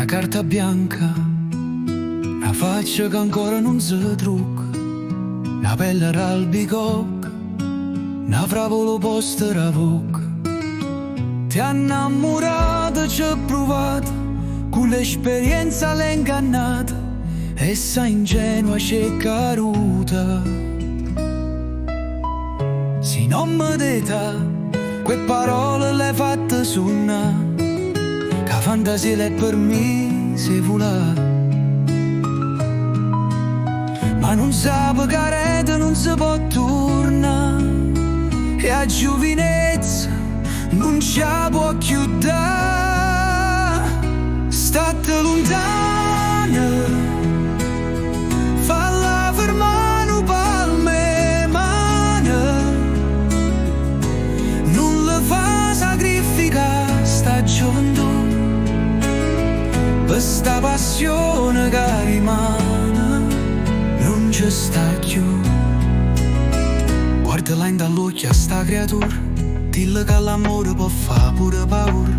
Una carta bianca, una faccia che ancora non si trucca, una pelle ralbicocca, una fravola posta la bocca. Ti ha innamorato, ci ha provato, con l'esperienza l'ha ingannata, e sa ingenua c'è caruta. Si non mi deta, quelle parole le fatte suonare, che fantasia è per me se volà. Ma non sa careta, non si può tornare, e a giovinezza non ci può chiudere. State lontana, falla fermare un palme mano, non le fa sacrificare sta gioventù per sta passione che rimane, non ci sta più. Guardala in dall'occhio a sta creatura, dille che l'amore può fare pure paura,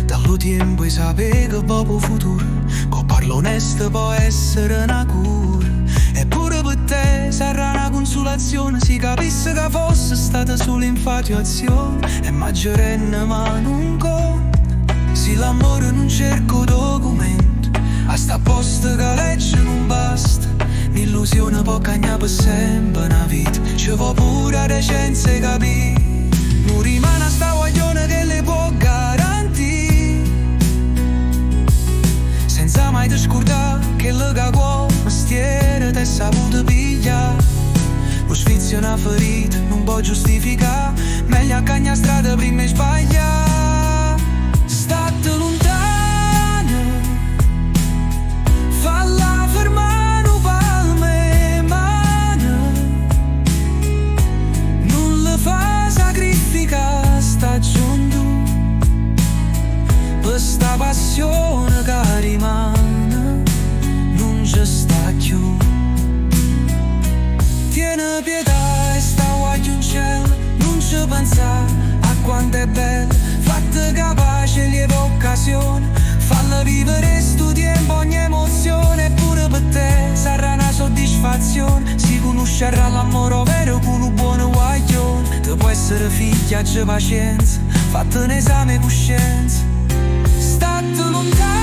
dallo tempo e sapere che dopo futuro, con parlo onesto può essere una cura. Eppure per te sarà una consolazione, si capisse che fosse stata solo infatuazione, e maggiorenne ma non conta, se l'amore non cerco documento, a sta posto che legge non basta, l'illusione può cagnare per sempre una vita, ci vuole pure la decenza e capire, non rimane sta guaglione che le può garantire, senza mai ti scordare che le cagò mestiere ti è saputo pigliare. Lo sfizio è una ferita, non può giustificare, meglio accagna a strada prima e sbaglia. State lontana, falla fermare un palme mano, non le fa sacrificare sta gioventù per sta passione che rimane, non ci sta più. Tiene pietà e sta guaglio in cielo, non ci pensa a quanto è bello, fatta capace lieve occasione, falla vivere sto tempo ogni emozione, pure per te sarà una soddisfazione, si conoscerà l'amore vero con un buon guaglione, te può essere figlia, c'è pazienza, fatta un esame coscienza. State lontano,